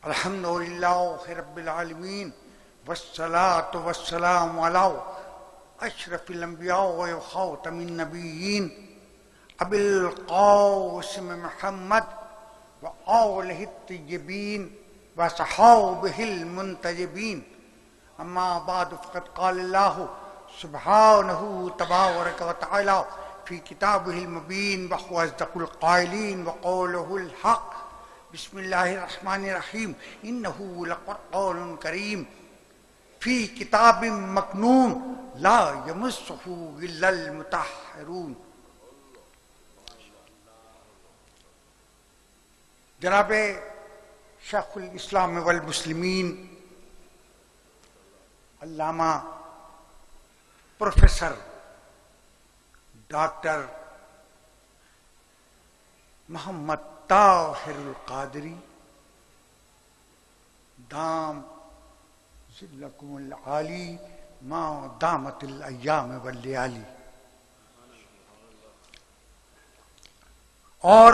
अल्हम्दुलिल्लाहि रब्बिल आलमीन वस्सलातु वस्सलामु अला अशरफिल अंबिया व खातमिन नबिय्यीन अबिल क़ासिम मुहम्मद व आलिहि तय्यबीन व सहाबिहिल मुंतजबीन अम्मा बाद फ़क़द क़ाल अल्लाहु सुब्हानहु तबारक व तआला फ़ी किताबिहिल मुबीन व हुवा अस्दक़ुल क़ाइलीन व क़ौलुहुल हक़ बिस्मिल्लाहिर्रहमानिर्रहीम इन्नहु लक़ुरआनुन करीम फ़ी किताबिम मकनून ला यमस्सुहु इल्लल मुतahharun। जनाब शेखुल इस्लाम वल मुस्लिमीन अल्लामा प्रोफेसर डॉक्टर मोहम्मद ताहिरुल क़ादरी दाम ज़िल्लकुमुल आली मा दामतिल अय्याम वल लयाली और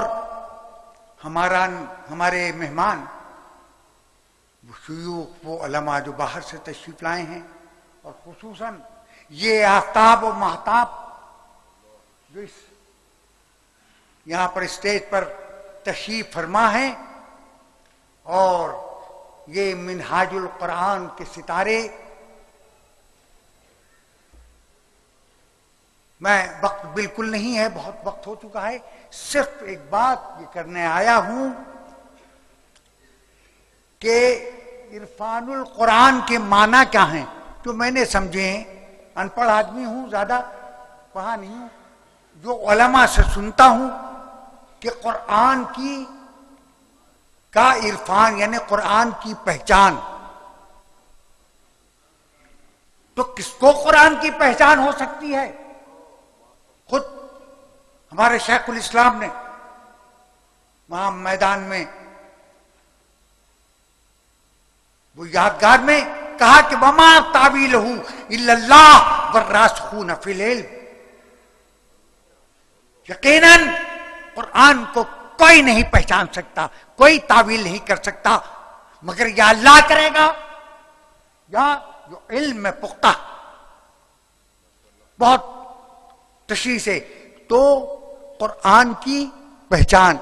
हमारे मेहमान शुयूख वो उलमा जो बाहर से तशरीफ लाए हैं और खुसूसन ये आफ्ताब और महताब जो इस यहाँ पर स्टेज पर तशरीफ फरमा है और ये मिनहाजुल कुरान के सितारे। मैं वक्त बिल्कुल नहीं है, बहुत वक्त हो चुका है, सिर्फ एक बात ये करने आया हूं कि इरफानुल कुरान के माना क्या हैं जो मैंने समझे। अनपढ़ आदमी हूं, ज्यादा पढ़ा नहीं हूं, जो उलमा से सुनता हूं कि कुरान का इरफान यानी कुरान की पहचान। तो किसको कुरान की पहचान हो सकती है? खुद हमारे शेखुल इस्लाम ने वहां मैदान में वो यादगार में कहा कि वमा तावीलहु इल्लल्लाह वर्रासिखून फिल इल्म। यकीनन कुरान को कोई नहीं पहचान सकता, कोई तावील नहीं कर सकता मगर या अल्लाह करेगा या जो इल्म में पुख्ता बहुत तशरीह से। तो कुरान की पहचान,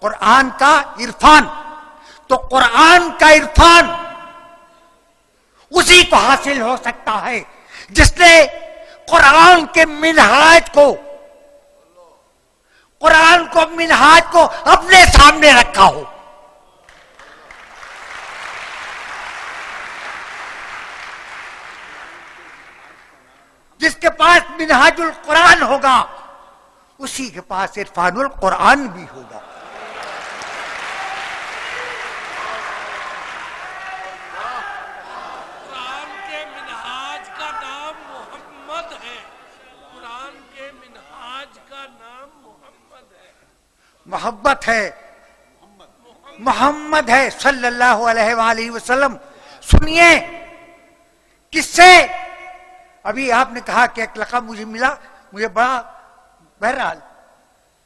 कुरान का इरफान, तो कुरान का इरफान उसी को हासिल हो सकता है जिसने कुरान के मिनहाज को, कुरान को मिनहाज को अपने सामने रखा हो। जिसके पास मिनहाजुल कुरान होगा उसी के पास इरफानुल कुरान भी होगा। कुरान के मिनहाज का नाम मोहम्मद है। कुरान के मिनहाज का नाम मोहम्मद है। मोहब्बत है, मोहम्मद है सल्लल्लाहु अलैहि वसल्लम। सुनिए किससे अभी आपने कहा कि एक लक़ब मुझे मिला, मुझे बड़ा, बहरहाल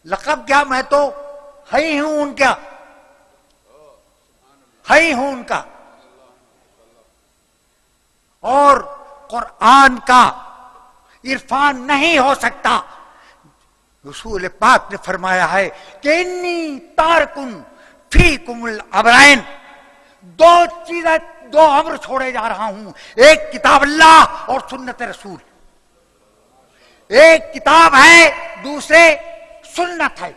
लक़ब क्या, मैं तो है ही हूं उनका, है ही हूं उनका। और कुरान का इरफान नहीं हो सकता। रसूल पाक ने फरमाया है कि इन्नी तारकुन फीकुमुल अमरैन, दो चीजें, दो अमर छोड़े जा रहा हूं, एक किताब अल्लाह और सुन्नत रसूल। एक किताब है, दूसरे सुन्नत है,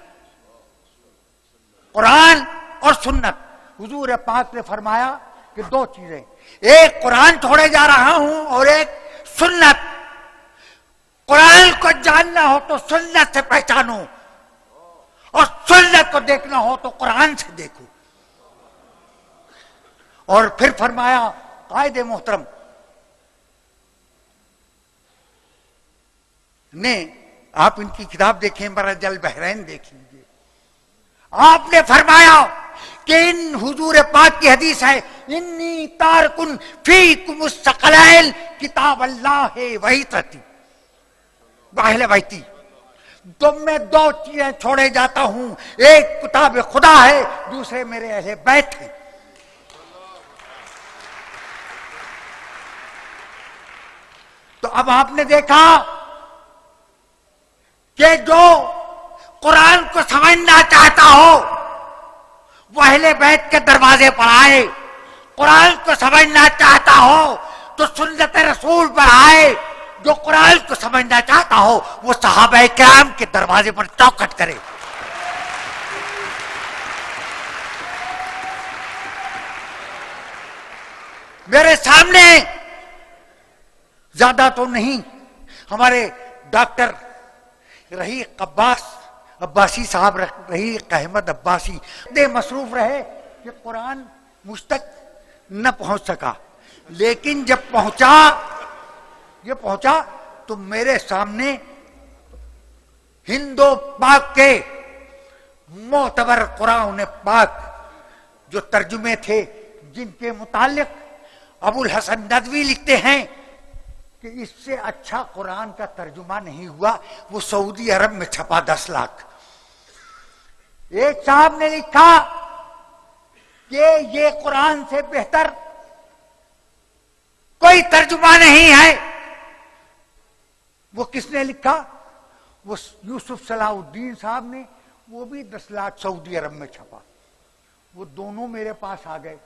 कुरान और सुन्नत। हुजूर पाक ने फरमाया कि दो चीजें, एक कुरान छोड़े जा रहा हूं और एक सुन्नत। कुरान को जानना हो तो सुन्नत से पहचानो और सुन्नत को देखना हो तो कुरान से देखो। और फिर फरमाया कायदे मोहतरम ने, आप इनकी किताब देखें, मरजल बहरैन देख लीजिए। आपने फरमाया कि इन हुजूर पाक की हदीस है, इन्नी तारकुन फीकुमुस सकलैन किताब अल्लाह वही तती वाहिल बैती। तो मैं दो चीजें छोड़े जाता हूं, एक किताब खुदा है, दूसरे मेरे अहले बैत है। तो अब आपने देखा कि जो कुरान को समझना चाहता हो वो अहले बैत के दरवाजे पर आए, कुरान को समझना चाहता हो तो सुन्नत रसूल पर आए, जो कुरान को समझना चाहता हो वो सहाबा किराम के दरवाजे पर चौखट करे। मेरे सामने ज्यादा तो नहीं, हमारे डॉक्टर रहीक अब्बासी साहब, रहीक अहमद अब्बासी दे मसरूफ रहे कि कुरान मुझ तक न पहुंच सका, लेकिन जब ये पहुंचा तो मेरे सामने हिंदो पाक के मोतबर कुरान पाक जो तर्जुमे थे, जिनके मुतालिक अबुल हसन नदवी लिखते हैं कि इससे अच्छा कुरान का तर्जुमा नहीं हुआ, वो सऊदी अरब में छपा 10 लाख। एक साहब ने लिखा कि ये कुरान से बेहतर कोई तर्जुमा नहीं है। वो किसने लिखा? वो यूसुफ सलाहुद्दीन साहब ने, वो भी 10 लाख सऊदी अरब में छपा। वो दोनों मेरे पास आ गए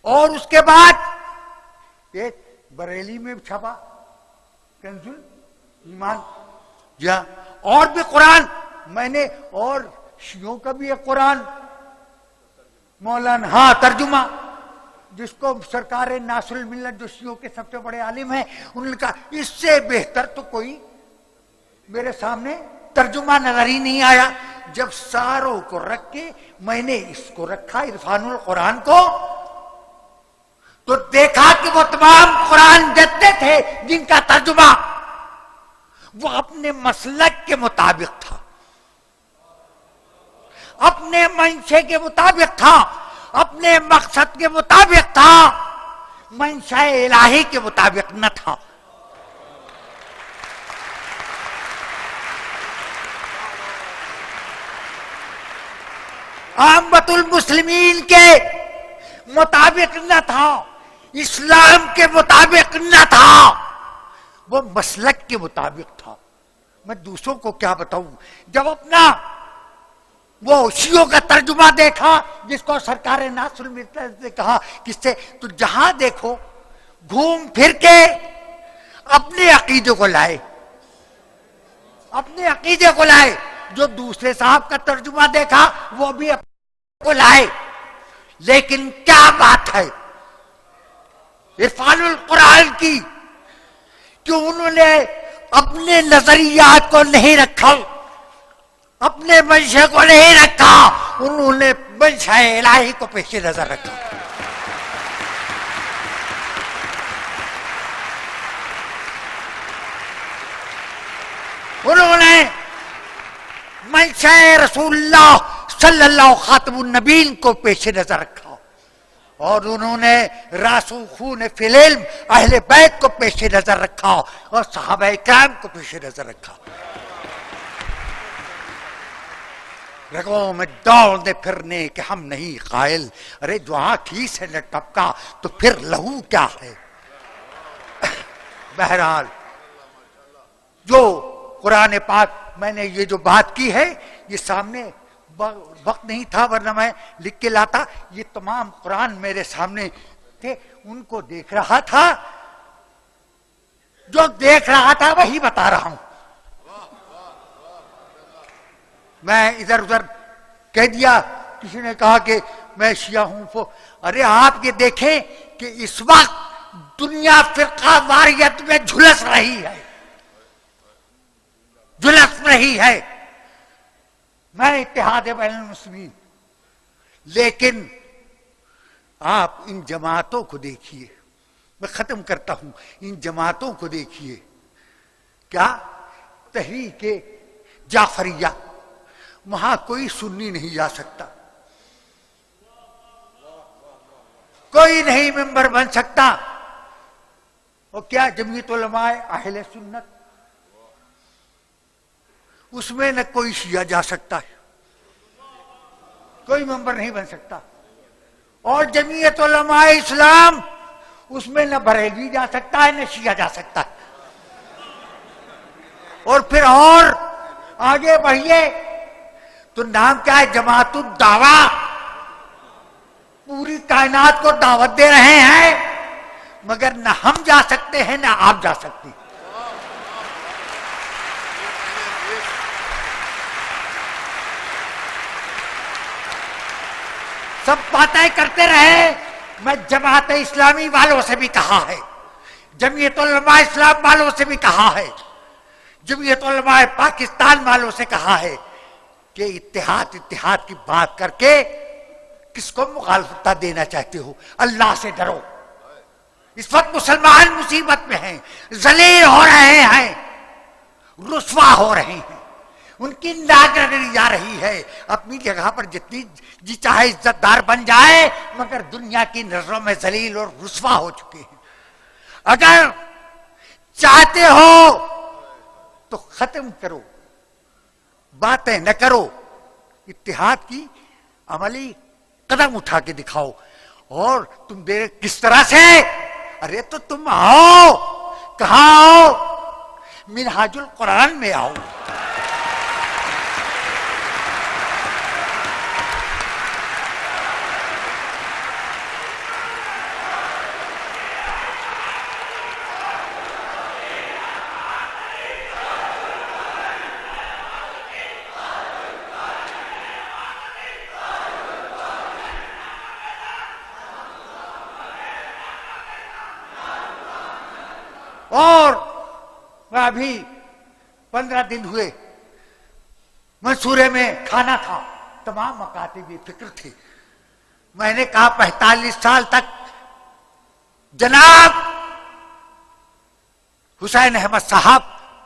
और उसके बाद एक बरेली में छपा कंजुल ईमान, या और भी कुरान मैंने, और शियों का भी एक कुरान मौलाना, हाँ तर्जुमा, जिसको सरकार नासरुल मिल्लत जो शियों के सबसे बड़े आलिम हैं, उन्होंने कहा इससे बेहतर तो कोई मेरे सामने तर्जुमा नजर ही नहीं आया। जब सारों को रख के मैंने इसको रखा इरफानुल कुरान को, तो देखा कि वो तमाम कुरान जत्ते थे जिनका तर्जुमा वो अपने मसलक के मुताबिक था, अपने मंशे के मुताबिक था, अपने मकसद के मुताबिक था, मंशा इलाही के मुताबिक न था। आमतुल मुस्लिमीन के मुताबिक न था, इस्लाम के मुताबिक न था, वो मसलक के मुताबिक था। मैं दूसरों को क्या बताऊं? जब अपना वो शियों का तर्जुमा देखा, जिसको सरकार नासरुल मिल्लत ने कहा किससे, तो जहां देखो घूम फिर के अपने अकीदे को लाए, अपने अकीदे को लाए। जो दूसरे साहब का तर्जुमा देखा वो भी अपने को लाए। लेकिन क्या बात है इरफानुल कुरान की, कि उन्होंने अपने नजरियात को नहीं रखा, अपने मंशे को नहीं रखा, उन्होंने मंशा इलाही को पेश नजर रखा। उन्होंने मंशा रसूलुल्लाह सल्लल्लाहु खातमुन नबीन को पेश नजर रखा और उन्होंने रासूखून फिल इल्म अहले बैत को पेश नजर रखा और सहाबा किराम को पेश नजर रखा। रगों में दौड़ने फिरने के हम नहीं कायल, अरे जो आंखी से न टपका तो फिर लहू क्या है। बहरहाल जो कुरान पाक, मैंने ये जो बात की है ये सामने वक्त नहीं था वरना मैं लिख के लाता। ये तमाम कुरान मेरे सामने थे, उनको देख रहा था, जो देख रहा था वही बता रहा हूं। मैं इधर उधर कह दिया, किसी ने कहा कि मैं शिया हूं, अरे आप ये देखें कि इस वक्त दुनिया फिरका वारियत में झुलस रही है, झुलस रही है। मैं इत्तेहाद बैनुल मुस्लिमीन, लेकिन आप इन जमातों को देखिए, मैं खत्म करता हूं, इन जमातों को देखिए, क्या तहरीक जाफरिया, वहां कोई सुन्नी नहीं जा सकता, कोई नहीं मेंबर बन सकता। और क्या जमीयत उलमाए अहले सुन्नत, उसमें न कोई शिया जा सकता है, कोई मेंबर नहीं बन सकता। और जमीयत उलमाए इस्लाम, उसमें न बरेलवी जा सकता है न शिया जा सकता है। और फिर और आगे बढ़िए तो नाम क्या है, जमातुद दावा। पूरी कायनात को दावत दे रहे हैं, मगर न हम जा सकते हैं न आप जा सकती। सब बातें करते रहे। मैं जमात इस्लामी वालों से भी कहा है, जमीयत उलमा इस्लाम वालों से भी कहा है, जमीयत उलमा पाकिस्तान वालों से कहा है कि इत्तेहाद की बात करके किसको मुखालफत देना चाहते हो? अल्लाह से डरो। इस वक्त मुसलमान मुसीबत में हैं, जलील हो रहे हैं, रुस्वा हो रहे हैं, उनकी नाक रगड़ी जा रही है। अपनी जगह पर जितनी जी चाहे इज्जतदार बन जाए, मगर दुनिया की नजरों में जलील और रुस्वा हो चुके हैं। अगर चाहते हो तो खत्म करो, बातें न करो, इत्तेहाद की अमली कदम उठा के दिखाओ। और तुम दे किस तरह से? अरे तो तुम आओ, कहां आओ? मिनहाजुल कुरान में आओ। और अभी 15 दिन हुए, मंसूरे में खाना था, तमाम मकातिब फिक्र थे। मैंने कहा 45 साल तक जनाब हुसैन अहमद साहब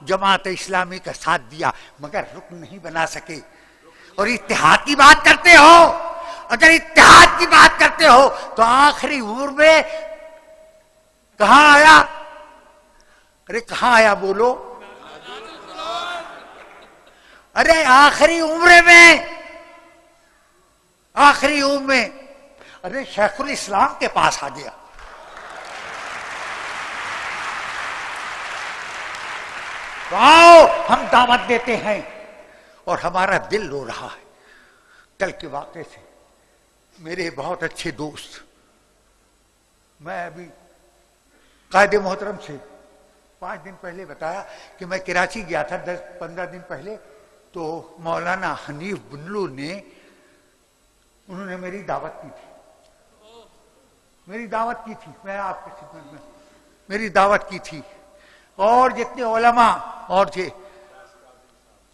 जमात इस्लामी का साथ दिया, मगर रुकन नहीं बना सके। और इत्तेहाद की बात करते हो, अगर इत्तेहाद की बात करते हो तो आखिरी उम्र में कहां आया? अरे कहां आया बोलो? अरे आखिरी उम्र में अरे शेखुल इस्लाम के पास आ गया। तो आओ, हम दावत देते हैं। और हमारा दिल रो रहा है। कल के वाक़े से मेरे बहुत अच्छे दोस्त, मैं अभी कायदे मोहतरम से 5 दिन पहले बताया कि मैं कराची गया था 10-15 दिन पहले। तो मौलाना हनीफ बुनलू ने, उन्होंने मेरी दावत की थी, मैं आपके खिदमत में मेरी दावत की थी। और जितने उलमा और थे,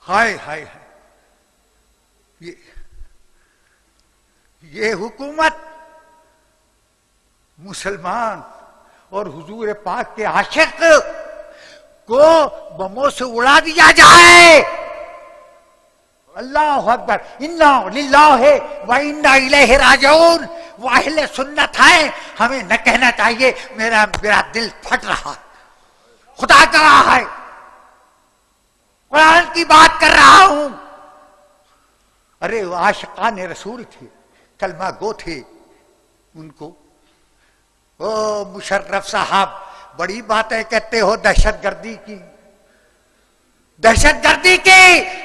हाय हाय हाय, ये हुकूमत मुसलमान और हुजूर पाक के आशिक को बमों से उड़ा दिया जाए। अल्लाह अकबर, इन्ना लिल्लाहि व इन्ना इलैहि राजिऊन। वो अहले सुन्नत है, हमें न कहना चाहिए मेरा दिल फट रहा है। खुदा गवाह है, कुरान की बात कर रहा हूं। अरे वो आशिकान रसूल थे, कलमा गो थे। उनको ओ मुशर्रफ साहब, बड़ी बातें कहते हो दहशतगर्दी की।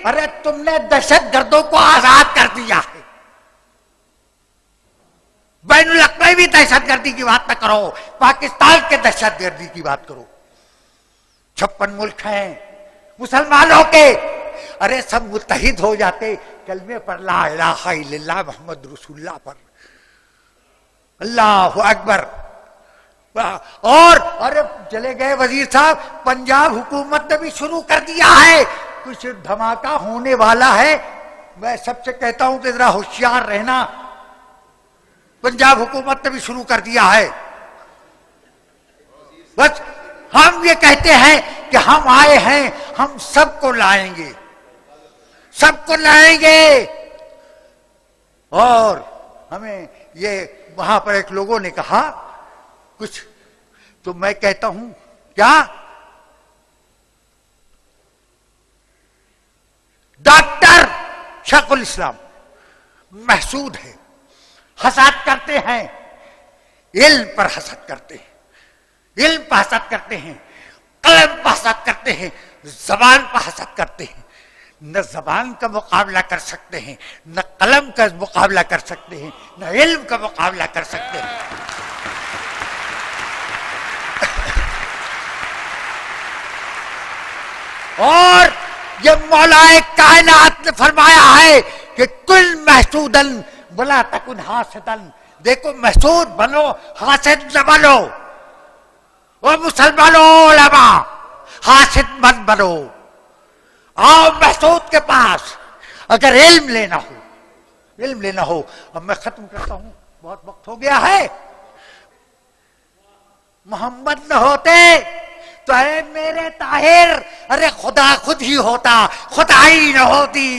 अरे तुमने दहशतगर्दों को आजाद कर दिया है। बैनुल अक़वामी दहशतगर्दी की बात न करो, पाकिस्तान के दहशतगर्दी की बात करो। 56 मुल्क हैं मुसलमानों के। अरे सब मुत्तहिद हो जाते कलमे पर, ला इलाहा इल्लल्लाह मुहम्मद रसूलुल्लाह पर। अल्लाहु अकबर। और अरे चले गए वजीर साहब, पंजाब हुकूमत ने भी शुरू कर दिया है, कुछ धमाका होने वाला है। मैं सबसे कहता हूं कि जरा होशियार रहना। पंजाब हुकूमत ने भी शुरू कर दिया है। बस हम ये कहते हैं कि हम आए हैं, हम सबको लाएंगे। और हमें ये वहां पर एक लोगों ने कहा कुछ, तो मैं कहता हूं क्या, डॉक्टर शेखुल इस्लाम महसूद है, हसद करते हैं, इल्म पर हसद करते हैं। इल्म पर हसद करते हैं, कलम पर हसद करते हैं, जबान पर हसद करते हैं। न जबान का मुकाबला कर सकते हैं, न कलम का मुकाबला कर सकते हैं, न इल्म का मुकाबला कर सकते हैं। और ये मौलाए कायनात ने फरमाया है कि कुल महसूदन वला तकुन हासिदन। देखो, महसूद बनो, हासिद न बनो। वो मुसलमानों उलमा, हासिद मत बनो। आओ महसूद के पास, अगर इल्म लेना हो। अब मैं खत्म करता हूं, बहुत वक्त हो गया है। मोहम्मद न होते तो है मेरे ताहिर, अरे खुदा खुद ही होता, खुदाई न होती।